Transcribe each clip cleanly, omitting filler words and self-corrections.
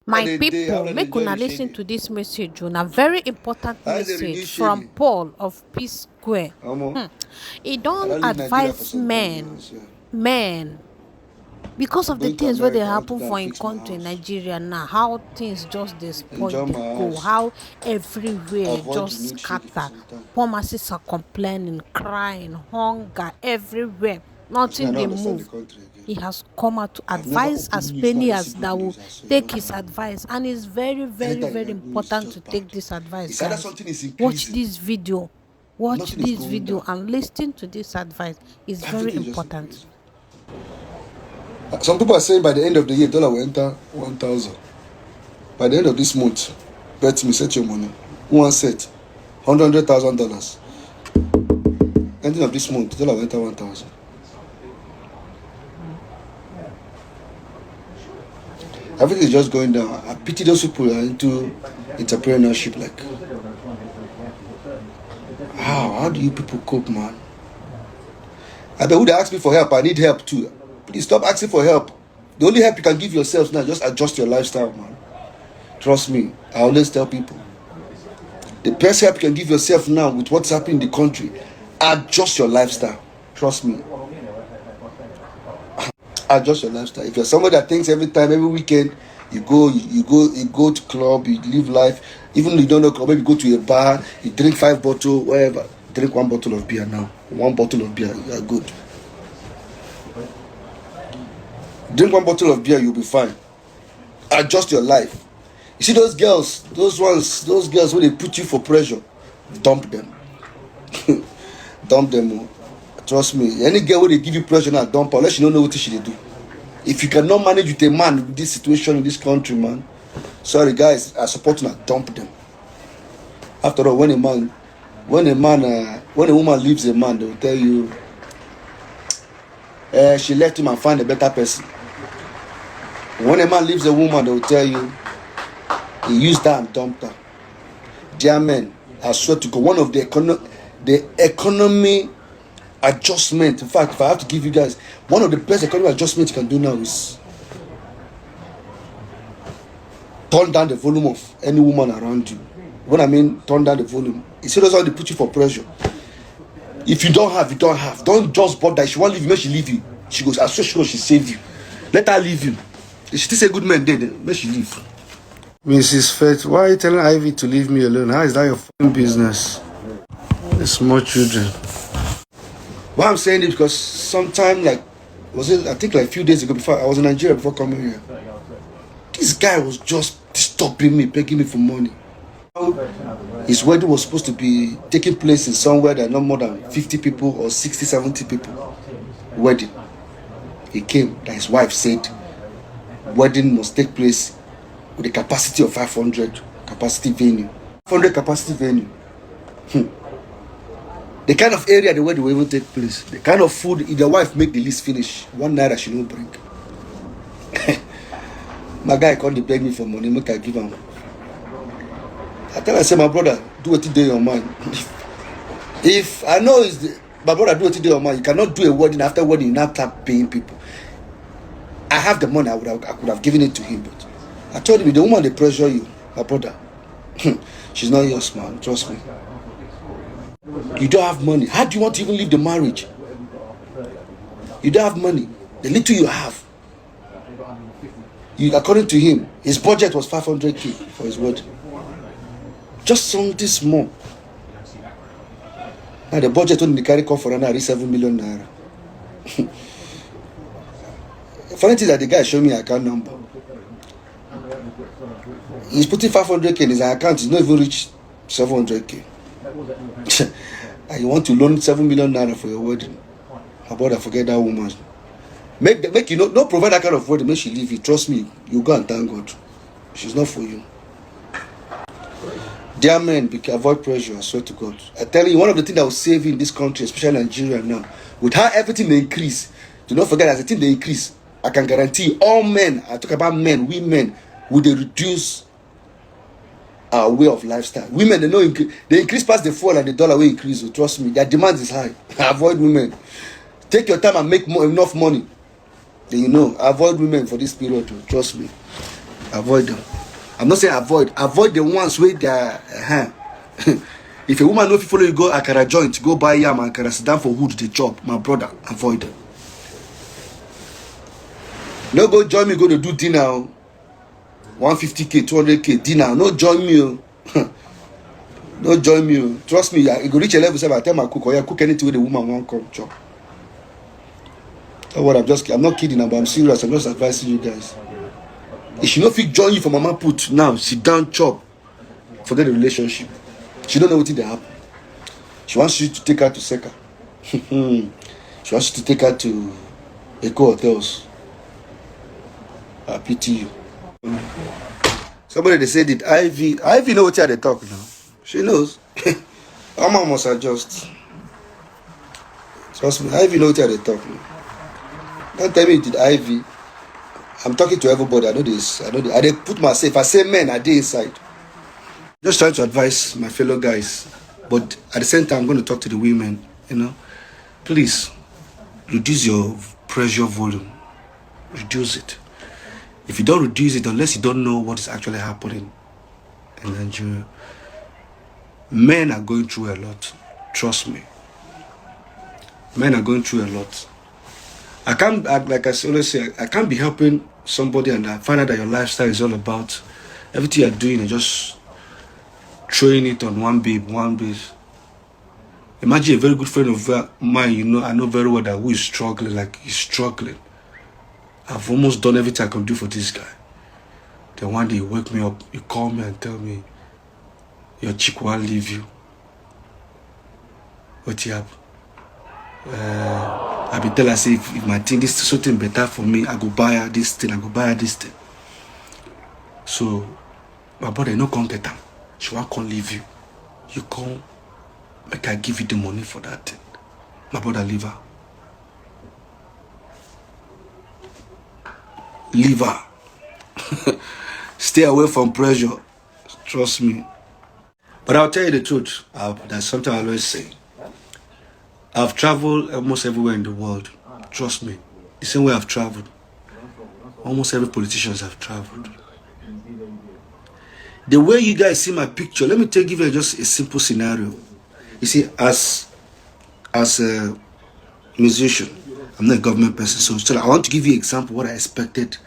My people, make una listen to this message. A very important message from Paul of Psquare. He don't advise men, because of the things where they happen for in country Nigeria now, how things just dey spoil dey go, how everywhere just scatter. Poor masses are complaining, crying, hunger everywhere. Nothing dey move. He has come out to advise as many as that will take his advice, and it's very, very, very important to take this advice, guys. Watch this video. Watch this video and listen to this advice. It's very important. Some people are saying by the end of the year, dollar will enter 1,000. By the end of this month, bet me, set your money. One set, $100,000. Ending of this month, dollar will enter 1,000. Everything is just going down. I pity those people who are into entrepreneurship. Like, how do you people cope, man? I bet who they ask me for help, I need help too. Please stop asking for help. The only help you can give yourself now, just adjust your lifestyle, man. Trust me, I always tell people, the best help you can give yourself now with what's happening in the country, adjust your lifestyle. Trust me. Adjust your lifestyle. If you're somebody that thinks every time, every weekend, you go to club, you live life, even if you don't know club, maybe you go to a bar, you drink 5 bottles, whatever. Drink 1 bottle of beer now. 1 bottle of beer, you are good. Drink 1 bottle of beer, you'll be fine. Adjust your life. You see those girls, those girls when they put you for pressure, dump them. Dump them. Trust me. Any girl when they give you pressure now, dump her, unless you don't know what she should do. If you cannot manage with a man with this situation in this country, man, sorry guys, I support you now, dump them. After all, when a woman leaves a man, they will tell you, she left him and find a better person. When a man leaves a woman, they will tell you, he used her and dumped her. Dear men, I swear to God, one of the economy adjustment. In fact, if I have to give you guys, one of the best economy adjustments you can do now is turn down the volume of any woman around you. When I mean turn down the volume, it's those how they put you for pressure. If you don't have, you don't have. Don't just bother. If she won't leave you, make she leave you. She goes, I swear she save you. Let her leave you. If she still say good man dead, make she leave. Mrs. Fett, why are you telling Ivy to leave me alone? How is that your fucking business? The small children. Why I'm saying it because sometime I think a few days ago, before I was in Nigeria before coming here, this guy was just disturbing me, begging me for money. His wedding was supposed to be taking place in somewhere that not more than 50 people or 60, 70 people. Wedding. He came, that his wife said wedding must take place with a capacity of 500 capacity venue. 500 capacity venue. The kind of area the wedding will even take place. The kind of food, if the wife make the list finish, 1 naira she don't bring. My guy can't beg me for money, make I give him. I tell her, I say, my brother, do what you do in your mind. If I know my brother, do what you do in your mind, you cannot do a wedding, after wedding, you now start paying people. I have the money, I could have given it to him, but I told him, the woman they pressure you, my brother, she's not yours, man, trust me. You don't have money. How do you want to even leave the marriage? You don't have money. The little you have. According to him, his budget was 500k for his wedding. Just something small. Now the budget only carry come for another 7 million naira. Funny thing that the guy showed me account number. He's putting 500k in his account. He's not even reached 700k. And you want to loan 7 million naira for your wedding? How about I forget that woman? Make you not provide that kind of wedding. Make she leave you. Trust me, you go and thank God. She's not for you. Dear men, avoid pressure. I swear to God. I tell you, one of the things that will save you in this country, especially Nigeria now, with how everything they increase. Do not forget, as the thing they increase, I can guarantee all men. I talk about men, women, will they reduce our way of lifestyle. Women, they increase past the fall and the dollar will increase. So trust me, their demand is high. Avoid women. Take your time and make enough money. Then avoid women for this period. Trust me, avoid them. I'm not saying avoid the ones where they are. If a woman know if you follow you go akara joint, go buy yam and akara, sit down for wood the job, my brother, avoid them. No go join me, go to do dinner. 150k, 200k dinner. No join me. No join me. Trust me, I go reach a level 7. I tell my cook, or cook anything with the woman won't come job. That's what I'm not kidding, but I'm serious. I'm just advising you guys. If she no fit join you for mama put now, sit down, chop. Forget the relationship. She don't know what did happen. She wants you to take her to Seka. She wants you to take her to Eco Hotels. I pity you. Somebody they said it. Ivy know what they talk now. She knows. Mama must adjust. Trust me, Ivy know what they talk now. Don't tell me you did Ivy. I'm talking to everybody. I know this. I they put myself. If I say men, I did inside. Just trying to advise my fellow guys. But at the same time, I'm going to talk to the women. You know, please reduce your pressure volume. Reduce it. If you don't reduce it, unless you don't know what is actually happening in Nigeria, men are going through a lot. Trust me. Men are going through a lot. I can't, like I always say, I can't be helping somebody and I find out that your lifestyle is all about everything you're doing and just throwing it on one babe. Imagine a very good friend of mine, you know, I know very well that who is struggling, like he's struggling. I've almost done everything I can do for this guy. Then one day you wake me up, you call me and tell me your chick won't leave you. What you have? I be tell her, say, if my thing, this is something better for me, I go buy her this thing, I go buy her this thing. So, my brother, no come get her. She won't come leave you. You come, make I give you the money for that thing. My brother, leave her. Leave her. Stay away from pressure. Trust me. But I'll tell you the truth. That's something I always say. I've traveled almost everywhere in the world. Trust me. The same way I've traveled. Almost every politician have traveled. The way you guys see my picture, let me give you just a simple scenario. You see, as a musician, I'm not a government person, so I want to give you an example of what I expected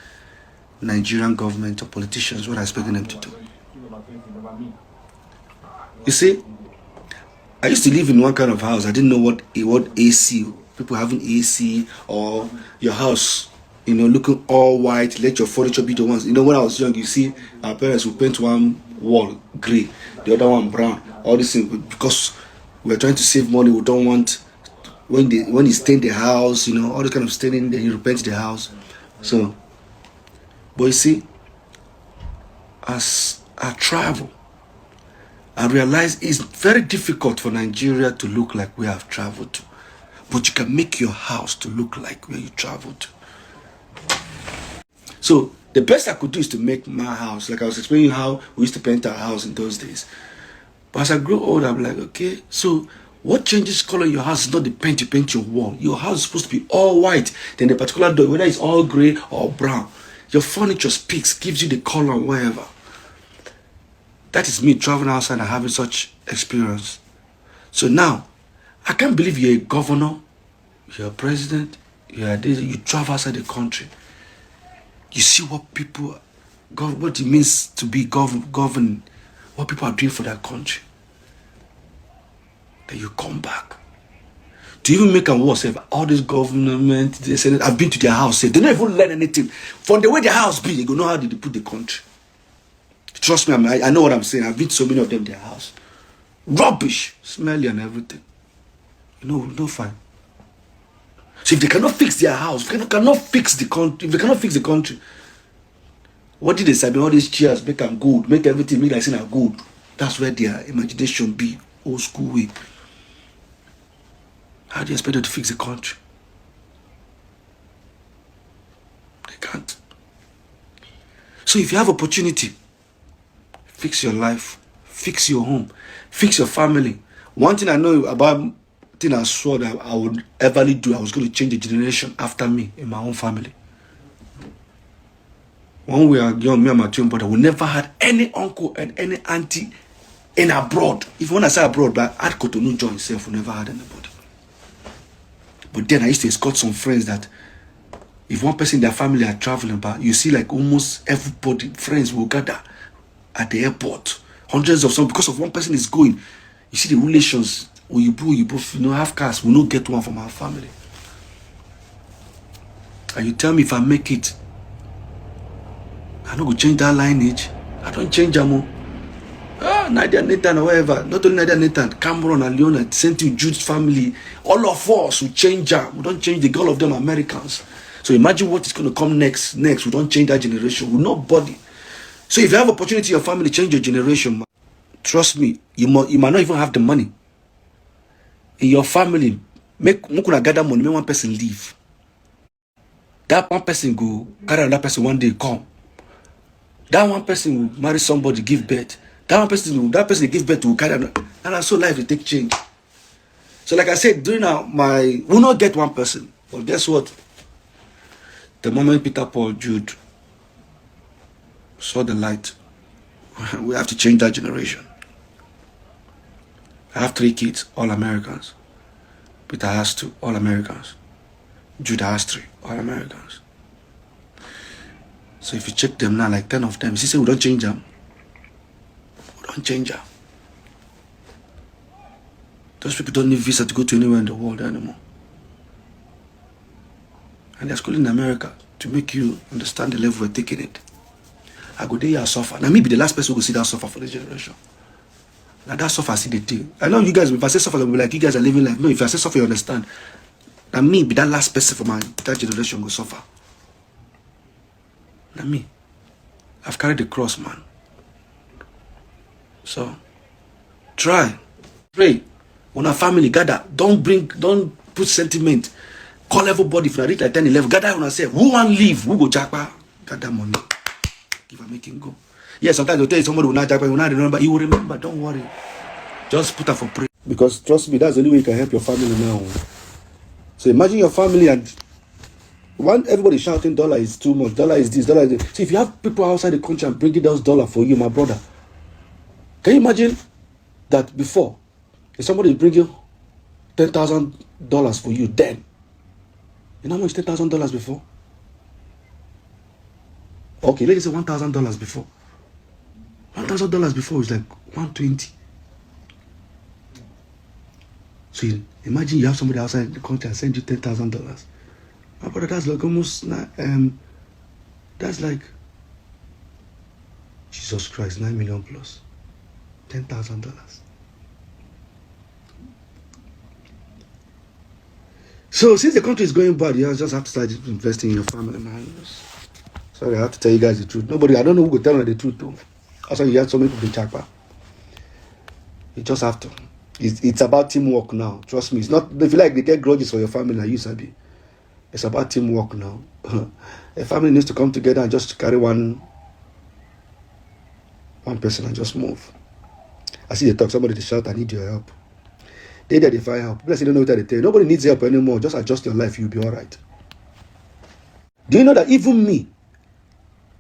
Nigerian government or politicians, what I expected them to do. You see, I used to live in one kind of house. I didn't know what AC, people having AC, or your house, you know, looking all white, let your furniture be the ones. You know, when I was young, you see, our parents would paint one wall gray, the other one brown, all these things, because we're trying to save money. We don't want, when you stain the house, you know, all the kind of staining, then you paint the house. So, but you see, as I travel, I realize it's very difficult for Nigeria to look like where I've traveled to. But you can make your house to look like where you traveled to. So the best I could do is to make my house, like I was explaining how we used to paint our house in those days. But as I grow older, I'm like, okay, so what changes color in your house is not the paint you paint your wall. Your house is supposed to be all white. Then the particular door, whether it's all gray or brown, your furniture speaks, gives you the color wherever. That is me traveling outside and having such experience. So now, I can't believe you're a governor, you're a president, you travel outside the country. You see what it means to be governed, what people are doing for that country. Then you come back. To even make a worse, all this government, they say, I've been to their house, they don't even learn anything. From the way their house be, they go know how did they put the country. Trust me, I know what I'm saying. I've been to so many of them in their house. Rubbish, smelly and everything. You know, no fine. So if they cannot fix their house, if they cannot fix the country, what did they say? All these chairs make them good, make everything make like saying are good. That's where their imagination be, old school way. How do you expect them to fix the country? They can't. So if you have opportunity, fix your life, fix your home, fix your family. One thing I know about, thing I swore that I would ever do, I was going to change the generation after me in my own family. When we were young, me and my twin brother, we never had any uncle and any auntie in abroad. If you want to say abroad, but at Cotonou John himself, we never had anybody. But then I used to escort some friends that if one person in their family are traveling, but you see like almost everybody, friends will gather at the airport. Hundreds of some, because of one person is going. You see the relations, you both have cars, we not get one from our family. And you tell me if I make it, I don't go change that lineage. I don't change them. Nadia Nathan or whatever. Not only Nadia Nathan, Cameron and Leona, sent to Jude's family. All of us will change them. We don't change all of them Americans. So imagine what is going to come next. We don't change that generation. We nobody. So if you have opportunity, your family change your generation, man. Trust me, you might not even have the money. In your family, make gather money, make one person leave. That one person go carry another person one day come. That one person will marry somebody, give birth. That person give birth to carry another. And so life will take change. So like I said, we'll not get one person. But guess what? The moment Peter, Paul, Jude saw the light, we have to change that generation. I have 3 kids, all Americans. Peter has 2, all Americans. Jude has 3, all Americans. So if you check them now, like 10 of them, you see, we don't change them. We don't change them. Those people don't need visa to go to anywhere in the world anymore. And they're schooling in America to make you understand the level we're taking it. I go there, I suffer. Now, me be the last person who go see that suffer for the generation. Now, that suffer, I see the thing. I know you guys, if I say suffer, I'll be like, you guys are living life. No, if I say suffer, you understand. Now, me be that last person for that generation go suffer. Now, me. I've carried the cross, man. So, try. Pray. When a family gather, don't put sentiment. Call everybody. If I reach like 10, 11, gather on yourself. Who want leave? Who go jackpot? Gather money. Give a making go. Yes, sometimes they'll tell you somebody will not jackpot, will not remember. You will remember, don't worry. Just put her for prayer. Because trust me, that's the only way you can help your family now. So imagine your family and everybody shouting dollar is too much, dollar is this, dollar is this. See, if you have people outside the country and bringing those dollar for you, my brother, can you imagine that before, if somebody is bringing $10,000 for you, then, you know how much $10,000 before? Okay, let's say $1,000 before. $1,000 before is like 120. So imagine you have somebody outside the country and send you $10,000. My brother, that's like almost that's like Jesus Christ, 9 million plus. $10,000. So since the country is going bad, you just have to start investing in your family, man. Sorry, I have to tell you guys the truth. I don't know who will tell me the truth though. That's why you have so many people in Chakpa. You just have to. It's about teamwork now. Trust me. It's not, if you like, they get grudges for your family like you, Sabi. It's about teamwork now. A family needs to come together and just carry one person and just move. I see they talk, somebody to shout, I need your help. They find help. Plus, you don't know what they tell you. Nobody needs help anymore. Just adjust your life, you'll be all right. Do you know that even me,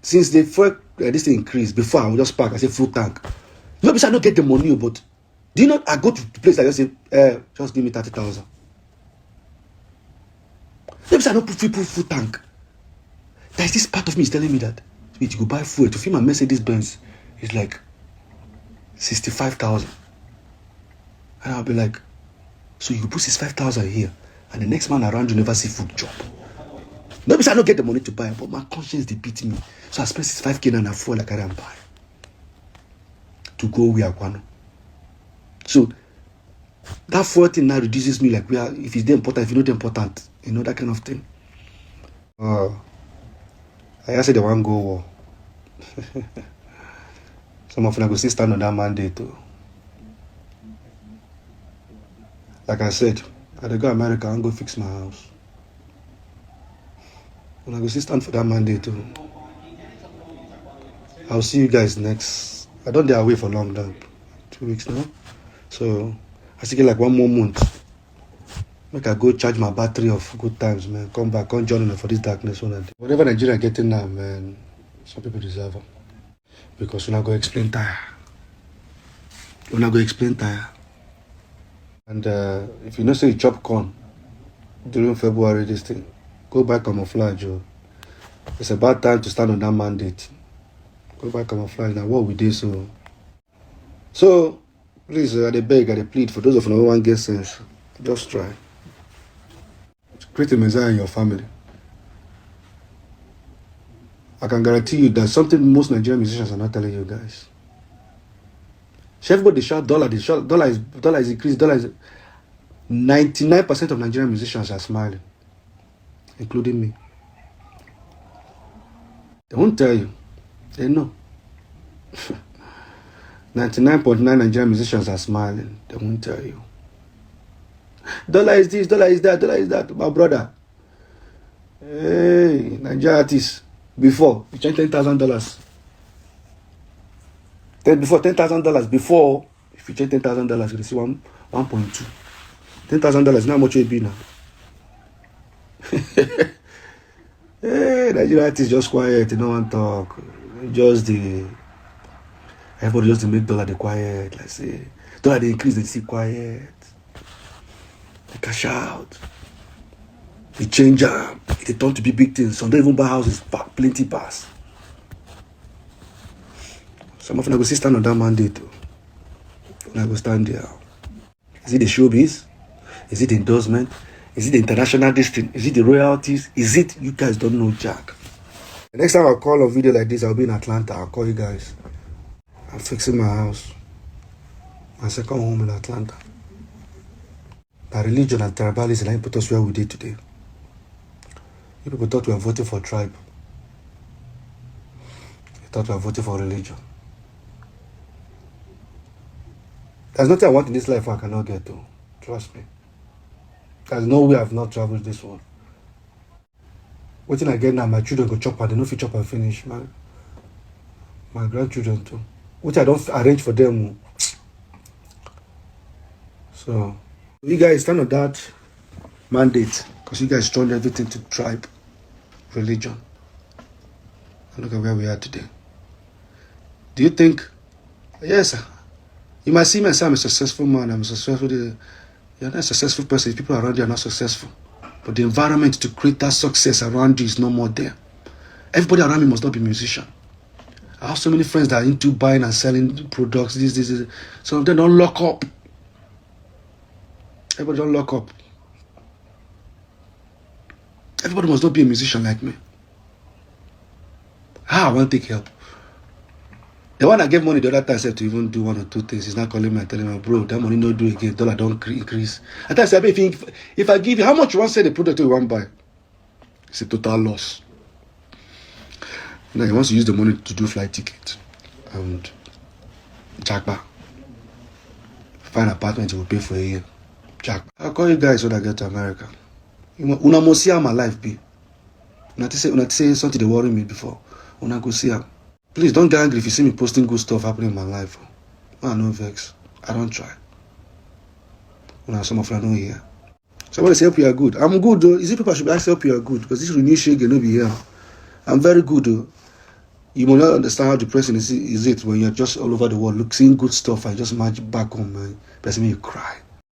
since the this thing increased, before I would just park, I say full tank. Maybe I don't get the money, but do you know I go to the place like I say, just give me 30,000. Maybe I don't put people full tank. There's this part of me is telling me that wait, you go buy fuel to fill my Mercedes Benz is like 65,000. And I'll be like, so you put 65,000 here, and the next man around you never see food job. Maybe I don't get the money to buy, but my conscience they beat me. So I spend 65K and I fuel like I can buy to go where I want. So that fuel thing now reduces me, like if it's important, if it's not important, you know, that kind of thing. I said they want to go war. Some of them go still stand on that mandate too. Like I said, I go America and go fix my house. And I go still stand for that mandate too. I'll see you guys next. I don't dare away for long now. 2 weeks now. So I still get like 1 more month. Make I go charge my battery of good times, man. Come back, come join me for this darkness one day. Whatever Nigeria getting now, man. Some people deserve them. Because we're not going to explain tire. We're not going to explain tire. And if you know say you chop corn during February, this thing, go back camouflage. It's about time to stand on that mandate. Go back camouflage. Now what we do so please, I beg, I plead for those of you who want to get sense. Just try. Create a messiah in your family. I can guarantee you that something most Nigerian musicians are not telling you guys. Everybody shout dollar, dollar is increased, dollar is 99% of Nigerian musicians are smiling, including me. They won't tell you. They know. 99.9 Nigerian musicians are smiling. They won't tell you. Dollar is this, dollar is that, dollar is that. My brother. Hey, Nigerian artists. Before, you change $10,000. Before $10,000. Before, if you change $10,000, you receive 1.2. $10,000 is not much it be now. Hey, Nigerian artists just quiet. They don't want to talk. Everybody just make dollar, they quiet. Like say, dollar they increase, they see quiet. They cash out. They change them. They turn to be big things. Some don't even buy houses. Plenty pass. Some of them go see stand on that mandate. When I go stand there. Is it the showbiz? Is it the endorsement? Is it the international distance? Is it the royalties? Is it you guys don't know Jack? The next time I call a video like this, I'll be in Atlanta. I'll call you guys. I'm fixing my house. My second home in Atlanta. That religion and tribalism ain't put us where we did today. You people thought we were voting for tribe. You thought we were voting for religion. There's nothing I want in this life I cannot get to. Trust me. There's no way I've not traveled this one. What thing I get now, my children go chop and they know if you chop and finish. My grandchildren too. Which I don't arrange for them. So, you guys stand on that mandate. Because you guys turned everything to tribe, religion. And look at where we are today. Do you think, yes, you might see me and say I'm a successful man, I'm a successful, you're not a successful person, people around you are not successful. But the environment to create that success around you is no more there. Everybody around me must not be a musician. I have so many friends that are into buying and selling products, this. Some of them don't lock up. Everybody don't lock up. Everybody must not be a musician like me. How I want to take help? The one that gave money the other time said to even do one or two things. He's not calling me and telling me, bro, that money no do again. Dollar don't increase. I said, if I give you, how much you want to sell the product you want to buy? It's a total loss. Now he wants to use the money to do flight ticket and jackpot. Find an apartment he will pay for a year. Jackpot. I'll call you guys when I get to America. Una must see how my life be. Una say something they worry me before. Una go see how. Please don't get angry if you see me posting good stuff happening in my life. I no vex. I don't try. Una some of you don't hear. Somebody say hope you are good. I'm good though. Is it people should ask hope you are good? Because this renew shake no be here. I'm very good though. You will not understand how depressing is it when you're just all over the world seeing good stuff and just match back home, man. But me you cry.